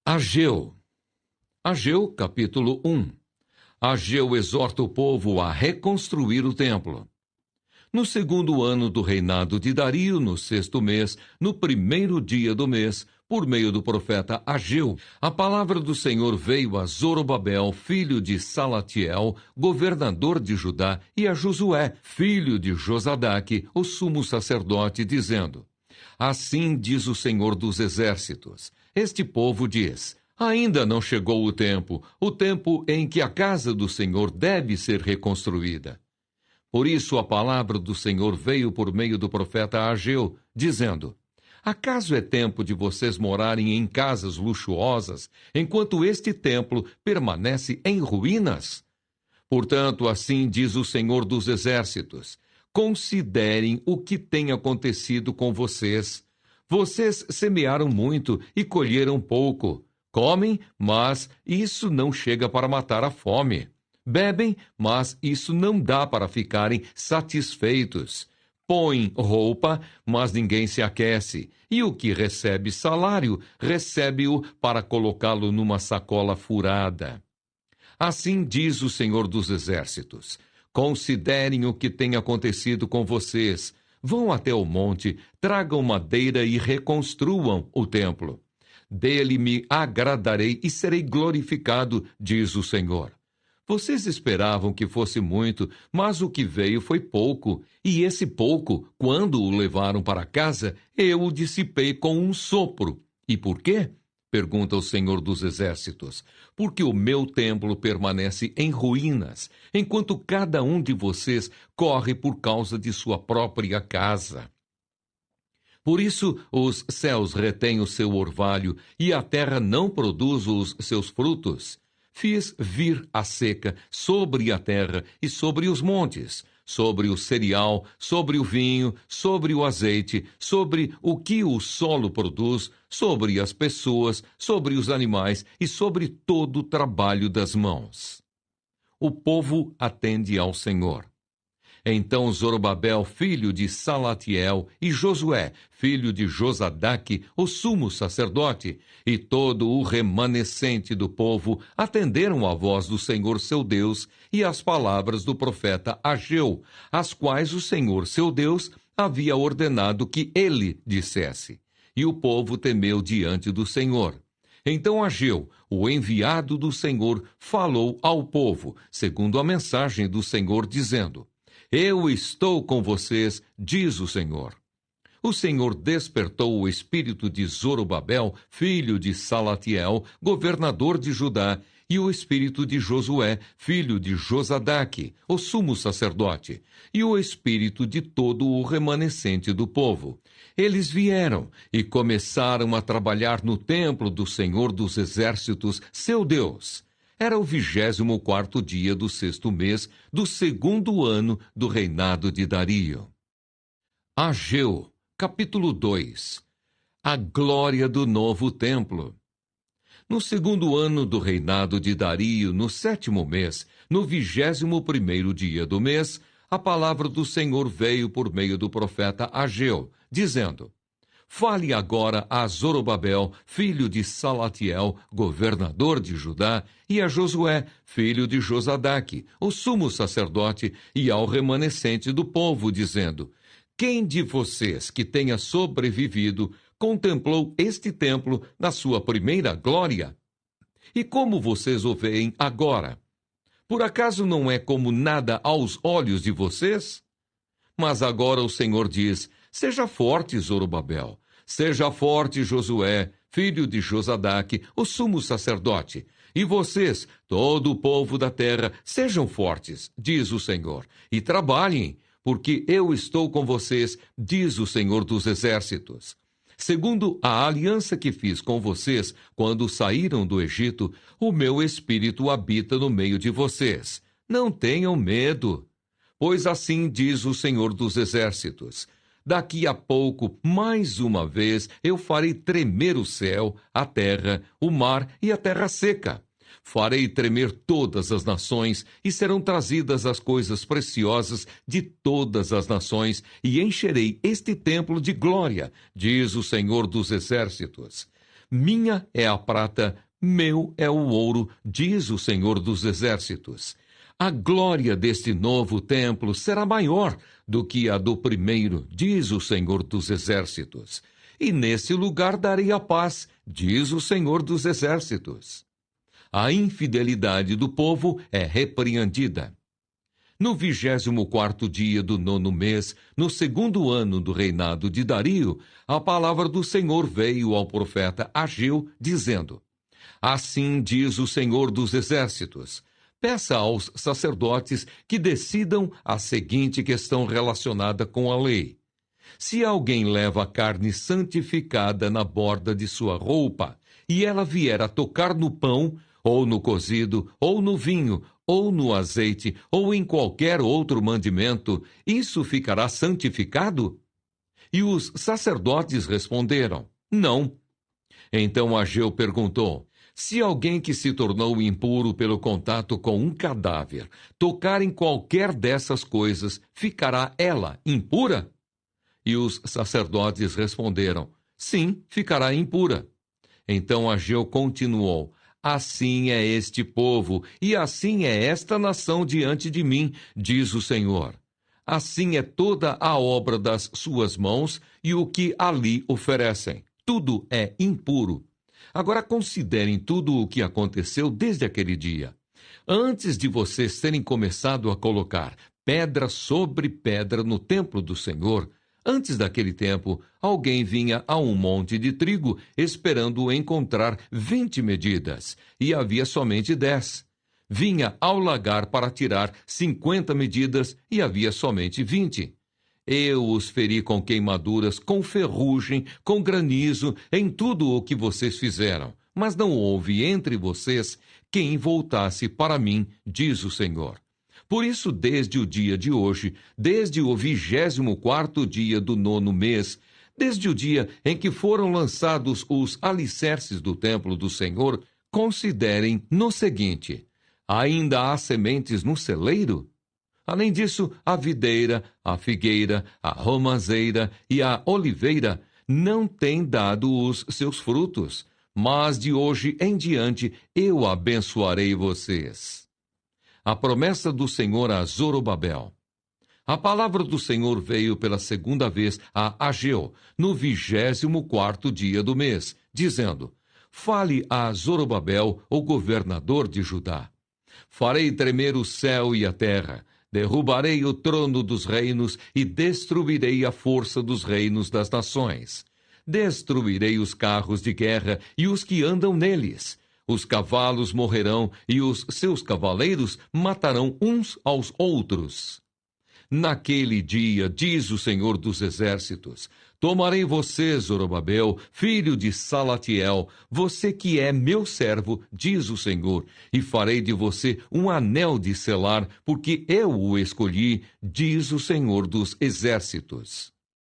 Ageu. Ageu, capítulo 1. Ageu exorta o povo a reconstruir o templo. No segundo ano do reinado de Dario, no sexto mês, no primeiro dia do mês, por meio do profeta Ageu, a palavra do Senhor veio a Zorobabel, filho de Salatiel, governador de Judá, e a Josué, filho de Josadaque, o sumo sacerdote, dizendo: Assim diz o Senhor dos Exércitos. Este povo diz: Ainda não chegou o tempo em que a casa do Senhor deve ser reconstruída. Por isso a palavra do Senhor veio por meio do profeta Ageu, dizendo: Acaso é tempo de vocês morarem em casas luxuosas, enquanto este templo permanece em ruínas? Portanto, assim diz o Senhor dos Exércitos: Considerem o que tem acontecido com vocês. Vocês semearam muito e colheram pouco. Comem, mas isso não chega para matar a fome. Bebem, mas isso não dá para ficarem satisfeitos. Põem roupa, mas ninguém se aquece. E o que recebe salário, recebe-o para colocá-lo numa sacola furada. Assim diz o Senhor dos Exércitos: Considerem o que tem acontecido com vocês. Vão até o monte, tragam madeira e reconstruam o templo. Dele me agradarei e serei glorificado, diz o Senhor. Vocês esperavam que fosse muito, mas o que veio foi pouco. E esse pouco, quando o levaram para casa, eu o dissipei com um sopro. E por quê? Pergunta o Senhor dos Exércitos. Porque o meu templo permanece em ruínas, enquanto cada um de vocês corre por causa de sua própria casa. Por isso os céus retêm o seu orvalho, e a terra não produz os seus frutos. Fiz vir a seca sobre a terra e sobre os montes, sobre o cereal, sobre o vinho, sobre o azeite, sobre o que o solo produz, sobre as pessoas, sobre os animais e sobre todo o trabalho das mãos. O povo atende ao Senhor. Então Zorobabel, filho de Salatiel, e Josué, filho de Josadaque, o sumo sacerdote, e todo o remanescente do povo atenderam à voz do Senhor seu Deus e às palavras do profeta Ageu, as quais o Senhor seu Deus havia ordenado que ele dissesse. E o povo temeu diante do Senhor. Então Ageu, o enviado do Senhor, falou ao povo, segundo a mensagem do Senhor, dizendo: Eu estou com vocês, diz o Senhor. O Senhor despertou o espírito de Zorobabel, filho de Salatiel, governador de Judá, e o espírito de Josué, filho de Josadaque, o sumo sacerdote, e o espírito de todo o remanescente do povo. Eles vieram e começaram a trabalhar no templo do Senhor dos Exércitos, seu Deus. Era o 24º dia do sexto mês do segundo ano do reinado de Dario. Ageu, capítulo 2. A glória do novo templo. No segundo ano do reinado de Dario, no sétimo mês, no 21º dia do mês, a palavra do Senhor veio por meio do profeta Ageu, dizendo: Fale agora a Zorobabel, filho de Salatiel, governador de Judá, e a Josué, filho de Josadaque, o sumo sacerdote, e ao remanescente do povo, dizendo: Quem de vocês que tenha sobrevivido contemplou este templo na sua primeira glória? E como vocês o veem agora? Por acaso não é como nada aos olhos de vocês? Mas agora o Senhor diz: Seja forte, Zorobabel. Seja forte, Josué, filho de Josadaque, o sumo sacerdote. E vocês, todo o povo da terra, sejam fortes, diz o Senhor, e trabalhem, porque eu estou com vocês, diz o Senhor dos Exércitos. Segundo a aliança que fiz com vocês quando saíram do Egito, o meu espírito habita no meio de vocês. Não tenham medo, pois assim diz o Senhor dos Exércitos: Daqui a pouco, mais uma vez, eu farei tremer o céu, a terra, o mar e a terra seca. Farei tremer todas as nações, e serão trazidas as coisas preciosas de todas as nações, e encherei este templo de glória, diz o Senhor dos Exércitos. Minha é a prata, meu é o ouro, diz o Senhor dos Exércitos. A glória deste novo templo será maior do que a do primeiro, diz o Senhor dos Exércitos. E nesse lugar darei a paz, diz o Senhor dos Exércitos. A infidelidade do povo é repreendida. No 24º dia do 9º mês, no 2º ano do reinado de Dario, a palavra do Senhor veio ao profeta Ageu, dizendo: Assim diz o Senhor dos Exércitos: peça aos sacerdotes que decidam a seguinte questão relacionada com a lei. Se alguém leva carne santificada na borda de sua roupa, e ela vier a tocar no pão, ou no cozido, ou no vinho, ou no azeite, ou em qualquer outro mandamento, isso ficará santificado? E os sacerdotes responderam: não. Então Ageu perguntou: se alguém que se tornou impuro pelo contato com um cadáver tocar em qualquer dessas coisas, ficará ela impura? E os sacerdotes responderam: sim, ficará impura. Então Ageu continuou: assim é este povo, e assim é esta nação diante de mim, diz o Senhor. Assim é toda a obra das suas mãos e o que ali oferecem. Tudo é impuro. Agora considerem tudo o que aconteceu desde aquele dia. Antes de vocês terem começado a colocar pedra sobre pedra no templo do Senhor, antes daquele tempo, alguém vinha a um monte de trigo esperando encontrar 20 medidas, e havia somente 10. Vinha ao lagar para tirar 50 medidas, e havia somente 20. Eu os feri com queimaduras, com ferrugem, com granizo, em tudo o que vocês fizeram. Mas não houve entre vocês quem voltasse para mim, diz o Senhor. Por isso, desde o dia de hoje, desde o 24º dia do 9º mês, desde o dia em que foram lançados os alicerces do templo do Senhor, considerem no seguinte: ainda há sementes no celeiro? Além disso, a videira, a figueira, a romazeira e a oliveira não têm dado os seus frutos, mas de hoje em diante eu abençoarei vocês. A promessa do Senhor a Zorobabel. A palavra do Senhor veio pela segunda vez a Ageu, no 24º dia do mês, dizendo: fale a Zorobabel, o governador de Judá. Farei tremer o céu e a terra, derrubarei o trono dos reinos e destruirei a força dos reinos das nações. Destruirei os carros de guerra e os que andam neles. Os cavalos morrerão e os seus cavaleiros matarão uns aos outros. Naquele dia, diz o Senhor dos Exércitos, tomarei você, Zorobabel, filho de Salatiel, você que é meu servo, diz o Senhor, e farei de você um anel de selar, porque eu o escolhi, diz o Senhor dos Exércitos.